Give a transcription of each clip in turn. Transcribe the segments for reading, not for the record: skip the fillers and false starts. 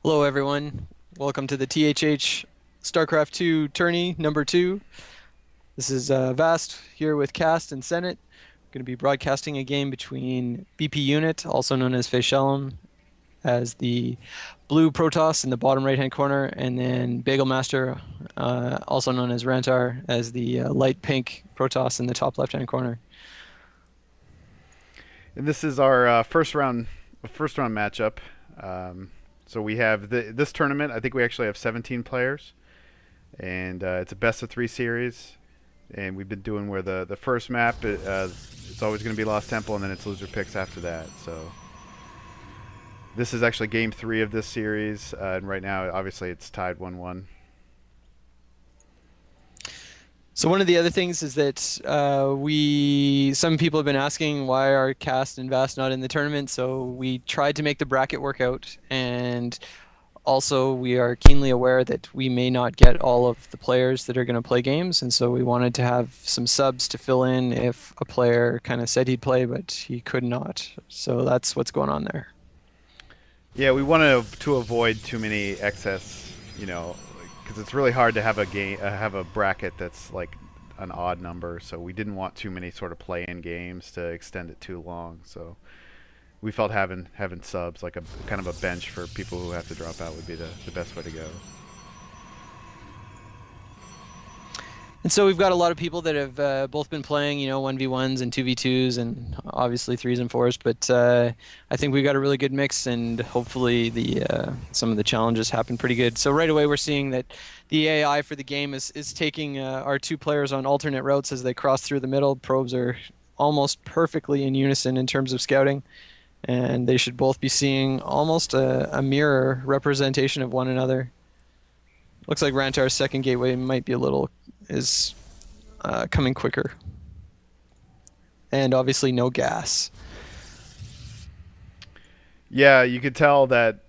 Hello, everyone. Welcome to the THH StarCraft 2 Tourney number 2. This is Vast here with Cast and Senate. We're going to be broadcasting a game between BPUnit, also known as Faishalem, as the blue Protoss in the bottom right-hand corner, and then bagelmaster, also known as Rantar, as the light pink Protoss in the top left-hand corner. And this is our first round matchup. So we have this tournament. I think we actually have 17 players, and it's a best of 3 series. And we've been doing where the first map it's always going to be Lost Temple, and then it's loser picks after that. So this is actually game 3 of this series, and right now obviously it's tied 1-1. So one of the other things is that some people have been asking why are Cast and Vast not in the tournament. So we tried to make the bracket work out, and also we are keenly aware that we may not get all of the players that are going to play games, and so we wanted to have some subs to fill in if a player kind of said he'd play but he could not. So that's what's going on there. Yeah, we wanted to avoid too many excess, because it's really hard to have a bracket that's like an odd number. So we didn't want too many sort of play-in games to extend it too long. So we felt having subs, like a kind of a bench for people who have to drop out, would be the best way to go. And so we've got a lot of people that have both been playing, 1v1s and 2v2s and obviously 3s and 4s, but I think we've got a really good mix, and hopefully some of the challenges happen pretty good. So right away we're seeing that the AI for the game is taking our 2 players on alternate routes as they cross through the middle. Probes are almost perfectly in unison in terms of scouting, and they should both be seeing almost a mirror representation of one another. Looks like Rantar's second gateway might be is coming quicker. And obviously no gas. Yeah, you could tell that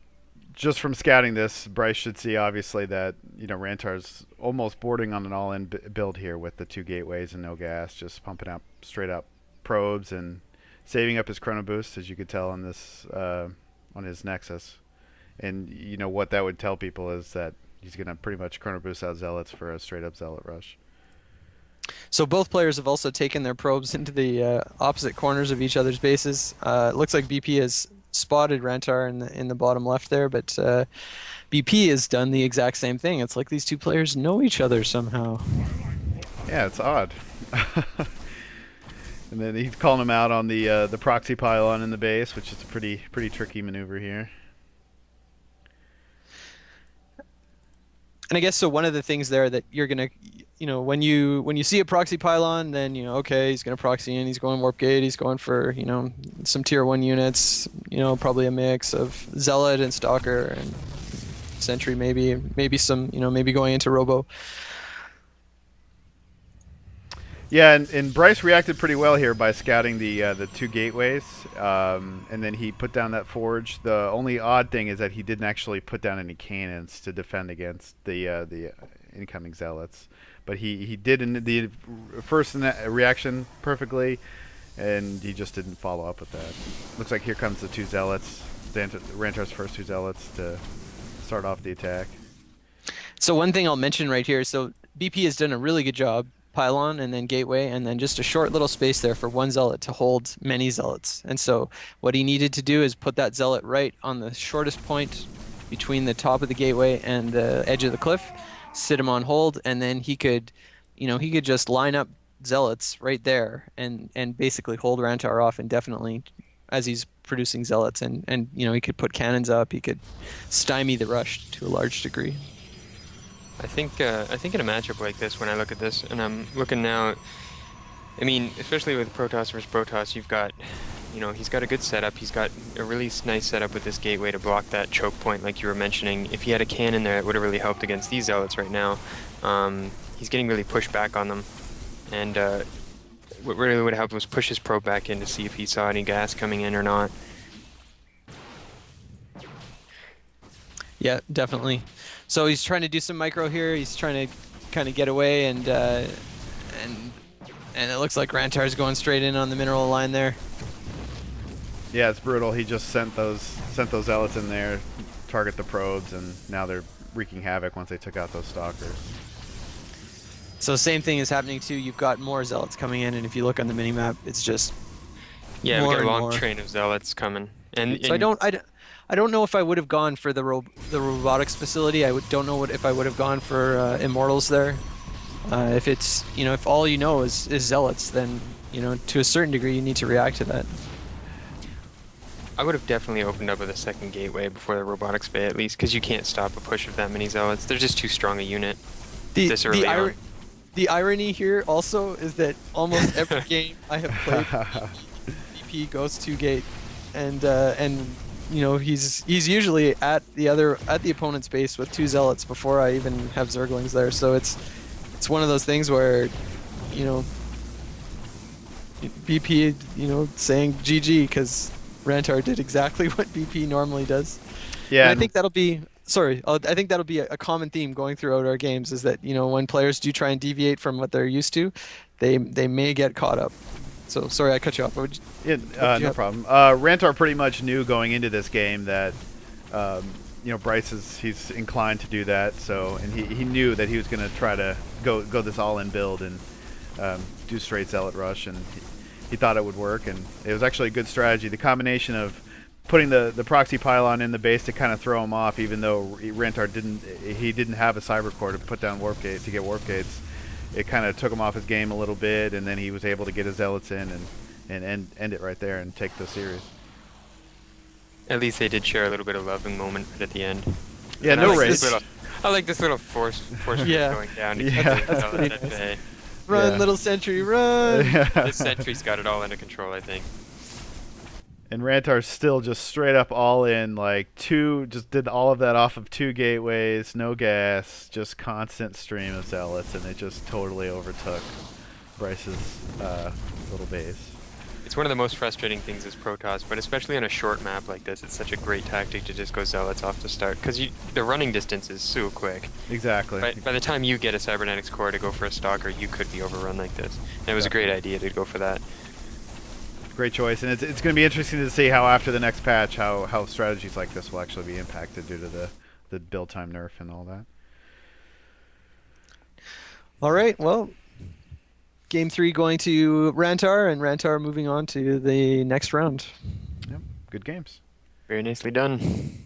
just from scouting this. Bryce should see obviously that Rantar's almost bordering on an all-in build here with the 2 gateways and no gas, just pumping out straight up probes and saving up his chrono boost, as you could tell on this on his Nexus. And what that would tell people is that he's going to pretty much chrono boost out Zealots for a straight up Zealot rush. So both players have also taken their probes into the opposite corners of each other's bases. It looks like BP has spotted Rantar in the bottom left there, but BP has done the exact same thing. It's like these 2 players know each other somehow. Yeah, it's odd. And then he's calling him out on the proxy pylon in the base, which is a pretty tricky maneuver here. And I guess so one of the things there that you're gonna, when you see a proxy pylon, then okay, he's gonna proxy in, he's going warp gate, he's going for some tier 1 units, probably a mix of Zealot and Stalker and Sentry, maybe some, maybe going into Robo. Yeah, and Bryce reacted pretty well here by scouting the 2 gateways, and then he put down that forge. The only odd thing is that he didn't actually put down any cannons to defend against the incoming Zealots, but he did in the first reaction perfectly, and he just didn't follow up with that. Looks like here comes the 2 Zealots, Rantar's first 2 Zealots to start off the attack. So one thing I'll mention right here, so BP has done a really good job. Pylon and then gateway, and then just a short little space there for 1 zealot to hold many zealots. And so what he needed to do is put that zealot right on the shortest point between the top of the gateway and the edge of the cliff, sit him on hold, and then he could just line up zealots right there and basically hold Rantar off indefinitely as he's producing zealots, and he could put cannons up, he could stymie the rush to a large degree. I think in a matchup like this, when I look at this, and I'm looking now, I mean, especially with Protoss versus Protoss, you've got, he's got a good setup. He's got a really nice setup with this gateway to block that choke point, like you were mentioning. If he had a cannon there, it would have really helped against these Zealots right now. He's getting really pushed back on them, and what really would have helped was push his probe back in to see if he saw any gas coming in or not. Yeah, definitely. So he's trying to do some micro here. He's trying to kind of get away, and it looks like Rantar's going straight in on the mineral line there. Yeah, it's brutal. He just sent those zealots in there, target the probes, and now they're wreaking havoc once they took out those stalkers. So same thing is happening too. You've got more zealots coming in, and if you look on the minimap, it's just Yeah, we more got a and long more. train of zealots coming. And, So I don't know if I would have gone for the robotics facility. Don't know if I would have gone for immortals there. If it's if all you know is zealots, then to a certain degree you need to react to that. I would have definitely opened up with a second gateway before the robotics bay, at least, because you can't stop a push of that many zealots. They're just too strong a unit this early on. The irony here also is that almost every game I have played, BP goes to gate, and he's usually at the opponent's base with 2 zealots before I even have zerglings there. So it's one of those things where BP saying GG because Rantar did exactly what BP normally does. Yeah, and I think that'll be I think that'll be a common theme going throughout our games is that when players do try and deviate from what they're used to, they may get caught up. So sorry I cut you off. No problem. Rantar pretty much knew going into this game that Bryce he's inclined to do that. So and he knew that he was going to try to go this all-in build and do straight zealot rush, and he thought it would work, and it was actually a good strategy. The combination of putting the proxy pylon in the base to kind of throw him off, even though Rantar didn't have a cyber core to put down to get warp gates. It kind of took him off his game a little bit, and then he was able to get his zealots in and end it right there and take the series. At least they did share a little bit of loving moment at the end. Yeah, And no race. I like this little force Yeah. going down to Yeah. keep the zealot at bay. Run, Yeah. little sentry, run! This sentry's got it all under control, I think. And Rantar's still just straight up all in, just did all of that off of 2 gateways, no gas, just constant stream of zealots, and it just totally overtook Bryce's little base. It's one of the most frustrating things as Protoss, but especially on a short map like this, it's such a great tactic to just go zealots off the start, because the running distance is so quick. Exactly. By the time you get a cybernetics core to go for a stalker, you could be overrun like this. And it was a great idea to go for that. Great choice, and it's going to be interesting to see how after the next patch, how strategies like this will actually be impacted due to the build time nerf and all that. All right, well, game 3 going to Rantar, and Rantar moving on to the next round. Yep, good games. Very nicely done.